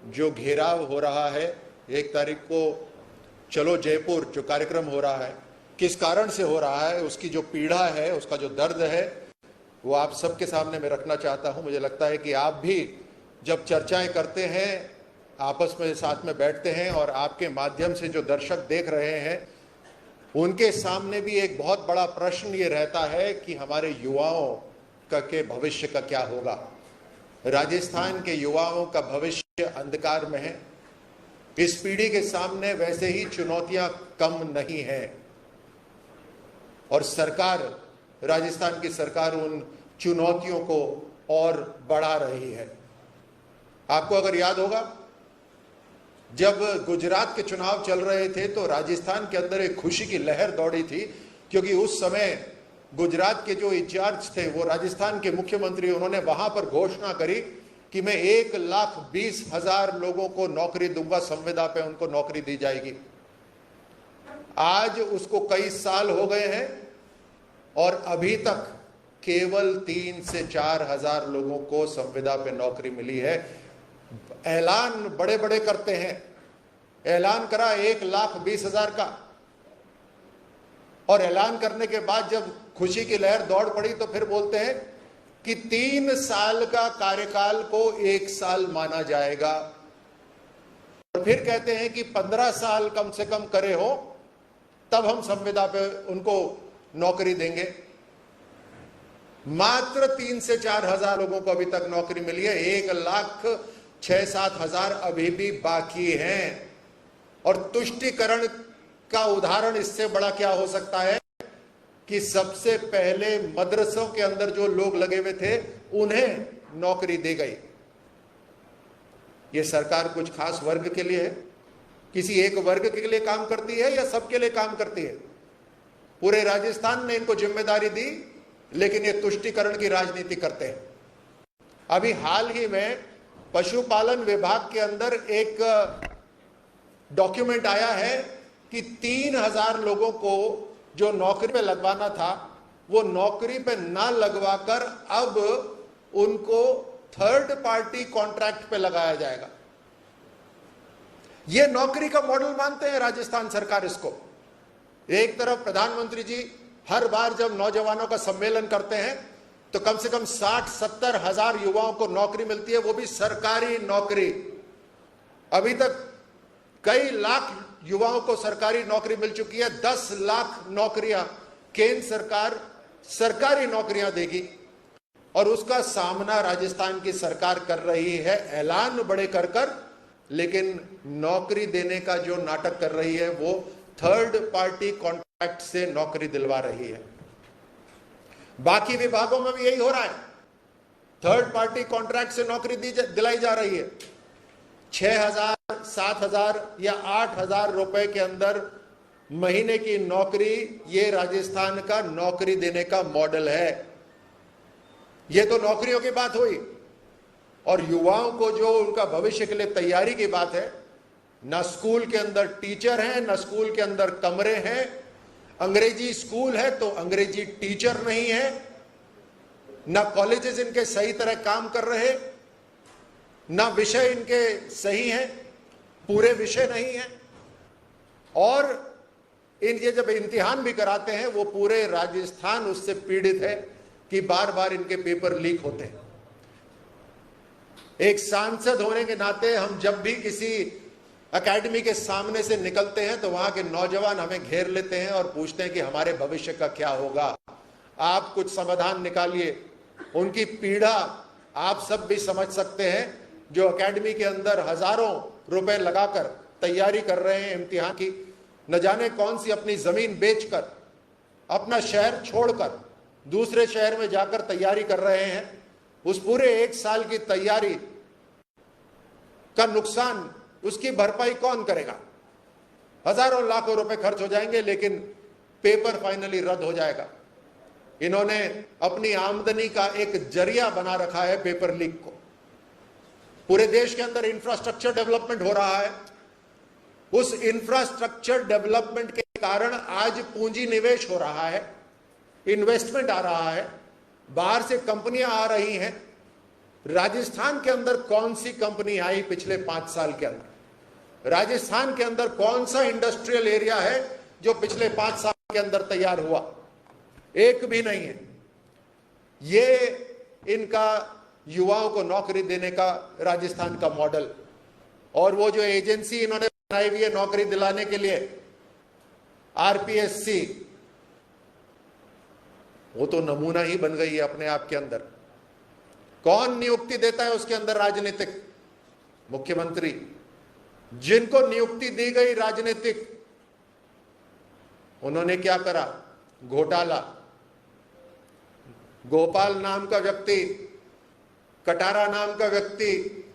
जो घेराव हो रहा है 1 तारीख को, चलो जयपुर जो कार्यक्रम हो रहा है, किस कारण से हो रहा है, उसकी जो पीड़ा है, उसका जो दर्द है, वो आप सबके सामने मैं रखना चाहता हूं। मुझे लगता है कि आप भी जब चर्चाएं करते हैं, आपस में साथ में बैठते हैं, और आपके माध्यम से जो दर्शक देख रहे हैं उनके सामने भी एक बहुत बड़ा प्रश्न ये रहता है कि हमारे युवाओं के भविष्य का क्या होगा। राजस्थान के युवाओं का भविष्य अंधकार में है। इस पीढ़ी के सामने वैसे ही चुनौतियां कम नहीं है, और सरकार, राजस्थान की सरकार उन चुनौतियों को और बढ़ा रही है। आपको अगर याद होगा, जब गुजरात के चुनाव चल रहे थे तो राजस्थान के अंदर एक खुशी की लहर दौड़ी थी, क्योंकि उस समय गुजरात के जो इंचार्ज थे वो राजस्थान के मुख्यमंत्री, उन्होंने वहां पर घोषणा करी कि मैं 1,20,000 लोगों को नौकरी दूंगा, संविदा पे उनको नौकरी दी जाएगी। आज उसको कई साल हो गए हैं और अभी तक केवल 3 से 4 हजार लोगों को संविदा पे नौकरी मिली है। ऐलान बड़े बड़े करते हैं, ऐलान करा 1,20,000 का, और ऐलान करने के बाद जब खुशी की लहर दौड़ पड़ी तो फिर बोलते हैं कि 3 साल का कार्यकाल को 1 साल माना जाएगा, और फिर कहते हैं कि 15 साल कम से कम करे हो तब हम संविदा पे उनको नौकरी देंगे। मात्र 3 से 4 हजार लोगों को अभी तक नौकरी मिली है। 1,06,000-7,000 अभी भी बाकी हैं। और तुष्टीकरण का उदाहरण इससे बड़ा क्या हो सकता है कि सबसे पहले मदरसों के अंदर जो लोग लगे हुए थे उन्हें नौकरी दी गई। यह सरकार कुछ खास वर्ग के लिए है, किसी एक वर्ग के लिए काम करती है या सबके लिए काम करती है? पूरे राजस्थान ने इनको जिम्मेदारी दी, लेकिन ये तुष्टीकरण की राजनीति करते हैं। अभी हाल ही में पशुपालन विभाग के अंदर एक डॉक्यूमेंट आया है कि 3,000 लोगों को जो नौकरी पे लगवाना था वो नौकरी पे ना लगवाकर अब उनको थर्ड पार्टी कॉन्ट्रैक्ट पे लगाया जाएगा। ये नौकरी का मॉडल मानते हैं राजस्थान सरकार इसको। एक तरफ प्रधानमंत्री जी हर बार जब नौजवानों का सम्मेलन करते हैं तो कम से कम 60-70 हजार युवाओं को नौकरी मिलती है, वो भी सरकारी नौकरी। अभी तक कई लाख युवाओं को सरकारी नौकरी मिल चुकी है। 10 लाख नौकरियां केंद्र सरकार सरकारी नौकरियां देगी, और उसका सामना राजस्थान की सरकार कर रही है ऐलान बड़े कर कर, लेकिन नौकरी देने का जो नाटक कर रही है वो थर्ड पार्टी कॉन्ट्रैक्ट से नौकरी दिलवा रही है। बाकी विभागों में भी यही हो रहा है, थर्ड पार्टी कॉन्ट्रैक्ट से नौकरी दिलाई जा रही है। 6,000, 7,000 या 8,000 रुपए के अंदर महीने की नौकरी, ये राजस्थान का नौकरी देने का मॉडल है। ये तो नौकरियों की बात हुई, और युवाओं को जो उनका भविष्य के लिए तैयारी की बात है। ना स्कूल के अंदर टीचर हैं, ना स्कूल के अंदर कमरे हैं। अंग्रेजी स्कूल है तो अंग्रेजी टीचर नहीं है, ना कॉलेजेस इनके सही तरह काम कर रहे, ना विषय इनके सही हैं, पूरे विषय नहीं है। और ये जब इम्तिहान भी कराते हैं वो पूरे राजस्थान उससे पीड़ित है कि बार बार इनके पेपर लीक होते हैं। एक सांसद होने के नाते हम जब भी किसी एकेडमी के सामने से निकलते हैं तो वहां के नौजवान हमें घेर लेते हैं और पूछते हैं कि हमारे भविष्य का क्या होगा, आप कुछ समाधान निकालिए। उनकी पीड़ा आप सब भी समझ सकते हैं, जो एकेडमी के अंदर हजारों रुपए लगाकर तैयारी कर रहे हैं इम्तिहान की, न जाने कौन सी अपनी जमीन बेचकर, अपना शहर छोड़कर दूसरे शहर में जाकर तैयारी कर रहे हैं। उस पूरे 1 साल की तैयारी का नुकसान, उसकी भरपाई कौन करेगा? हजारों लाखों रुपए खर्च हो जाएंगे, लेकिन पेपर फाइनली रद्द हो जाएगा। इन्होंने अपनी आमदनी का एक जरिया बना रखा है पेपर लीक को। पूरे देश के अंदर इंफ्रास्ट्रक्चर डेवलपमेंट हो रहा है, उस इंफ्रास्ट्रक्चर डेवलपमेंट के कारण आज पूंजी निवेश हो रहा है, इन्वेस्टमेंट आ रहा है, बाहर से कंपनियां आ रही हैं, राजस्थान के अंदर कौन सी कंपनी आई पिछले 5 साल के अंदर? राजस्थान के अंदर कौन सा इंडस्ट्रियल एरिया है जो पिछले 5 साल के अंदर तैयार हुआ? एक भी नहीं है। ये इनका युवाओं को नौकरी देने का राजस्थान का मॉडल, और वो जो एजेंसी इन्होंने बनाई हुई है नौकरी दिलाने के लिए, आरपीएससी, वो तो नमूना ही बन गई है अपने आप के अंदर। कौन नियुक्ति देता है उसके अंदर? राजनीतिक मुख्यमंत्री। जिनको नियुक्ति दी गई राजनीतिक, उन्होंने क्या करा? घोटाला। गोपाल नाम का व्यक्ति, कटारा नाम का व्यक्ति,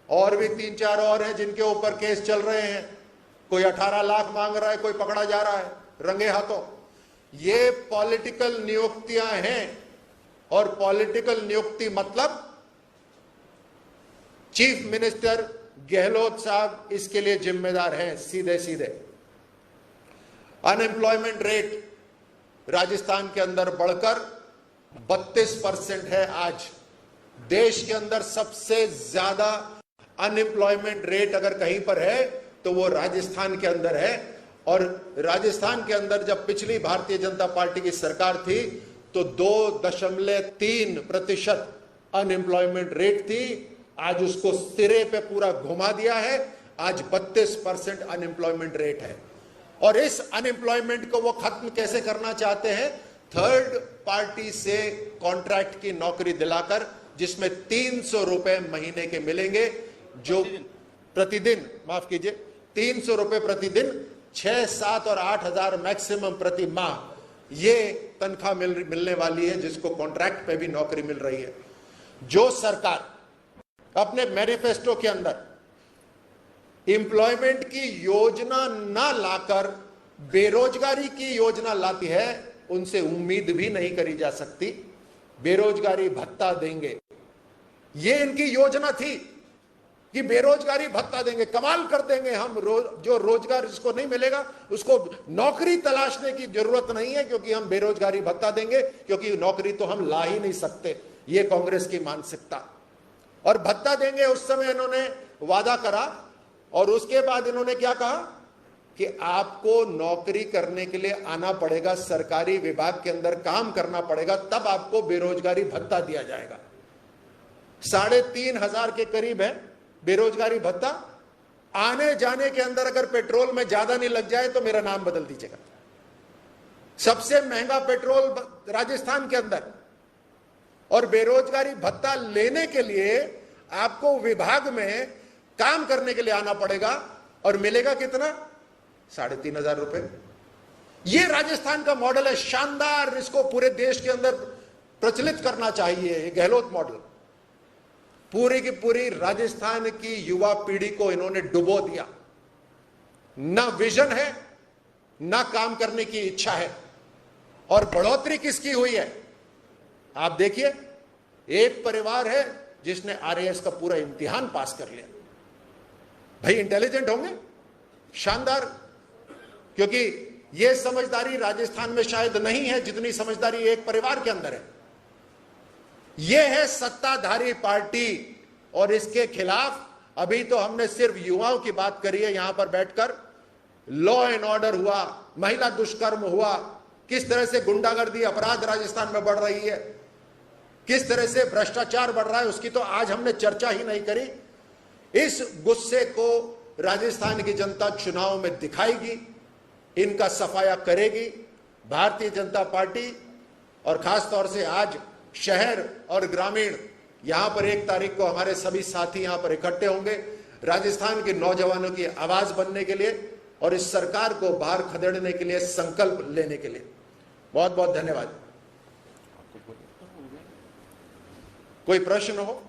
और भी 3-4 और हैं जिनके ऊपर केस चल रहे हैं। कोई 18 लाख मांग रहा है, कोई पकड़ा जा रहा है रंगे हाथों। ये पॉलिटिकल नियुक्तियां हैं, और पॉलिटिकल नियुक्ति मतलब चीफ मिनिस्टर गहलोत साहब इसके लिए जिम्मेदार हैं सीधे सीधे। अनएम्प्लॉयमेंट रेट राजस्थान के अंदर बढ़कर 32% है। आज देश के अंदर सबसे ज्यादा अनएम्प्लॉयमेंट रेट अगर कहीं पर है तो वो राजस्थान के अंदर है। और राजस्थान के अंदर जब पिछली भारतीय जनता पार्टी की सरकार थी तो 2.3% अनएम्प्लॉयमेंट रेट थी। आज उसको सिरे पे पूरा घुमा दिया है। आज 32% अनएम्प्लॉयमेंट रेट है। और इस अनएम्प्लॉयमेंट को वो खत्म कैसे करना चाहते हैं? थर्ड पार्टी से कॉन्ट्रैक्ट की नौकरी दिलाकर, जिसमें 300 रुपए महीने के मिलेंगे, जो प्रतिदिन, माफ कीजिए, 300 रुपए प्रतिदिन, 6, 7 और 8 हजार मैक्सिमम प्रति माह ये तनख्वाह मिलने वाली है, जिसको कॉन्ट्रैक्ट पे भी नौकरी मिल रही है। जो सरकार अपने मैनिफेस्टो के अंदर एम्प्लॉयमेंट की योजना ना लाकर बेरोजगारी की योजना लाती है, उनसे उम्मीद भी नहीं करी जा सकती। बेरोजगारी भत्ता देंगे, ये इनकी योजना थी कि बेरोजगारी भत्ता देंगे, कमाल कर देंगे हम। जो रोजगार जिसको नहीं मिलेगा उसको नौकरी तलाशने की जरूरत नहीं है, क्योंकि हम बेरोजगारी भत्ता देंगे, क्योंकि नौकरी तो हम ला ही नहीं सकते। ये कांग्रेस की मानसिकता। और भत्ता देंगे उस समय इन्होंने वादा करा, और उसके बाद इन्होंने क्या कहा कि आपको नौकरी करने के लिए आना पड़ेगा, सरकारी विभाग के अंदर काम करना पड़ेगा, तब आपको बेरोजगारी भत्ता दिया जाएगा। 3,500 के करीब है बेरोजगारी भत्ता। आने जाने के अंदर अगर पेट्रोल में ज्यादा नहीं लग जाए तो मेरा नाम बदल दीजिएगा। सबसे महंगा पेट्रोल राजस्थान के अंदर, और बेरोजगारी भत्ता लेने के लिए आपको विभाग में काम करने के लिए आना पड़ेगा, और मिलेगा कितना? 3,500 रुपए। यह राजस्थान का मॉडल है, शानदार। इसको पूरे देश के अंदर प्रचलित करना चाहिए। ये गहलोत मॉडल पूरी की पूरी राजस्थान की युवा पीढ़ी को इन्होंने डुबो दिया। ना विजन है, ना काम करने की इच्छा है। और बढ़ोतरी किसकी हुई है? आप देखिए, एक परिवार है जिसने आरएएस का पूरा इम्तिहान पास कर लिया। भाई इंटेलिजेंट होंगे, शानदार। क्योंकि यह समझदारी राजस्थान में शायद नहीं है जितनी समझदारी एक परिवार के अंदर है। यह है सत्ताधारी पार्टी, और इसके खिलाफ अभी तो हमने सिर्फ युवाओं की बात करी है यहां पर बैठकर। लॉ एंड ऑर्डर हुआ, महिला दुष्कर्म हुआ, किस तरह से गुंडागर्दी अपराध राजस्थान में बढ़ रही है, किस तरह से भ्रष्टाचार बढ़ रहा है, उसकी तो आज हमने चर्चा ही नहीं करी। इस गुस्से को राजस्थान की जनता चुनाव में दिखाएगी, इनका सफाया करेगी। भारतीय जनता पार्टी, और खासतौर से आज शहर और ग्रामीण, यहां पर 1 तारीख को हमारे सभी साथी यहां पर इकट्ठे होंगे राजस्थान के नौजवानों की आवाज बनने के लिए, और इस सरकार को बाहर खदेड़ने के लिए संकल्प लेने के लिए। बहुत बहुत धन्यवाद। कोई प्रश्न हो?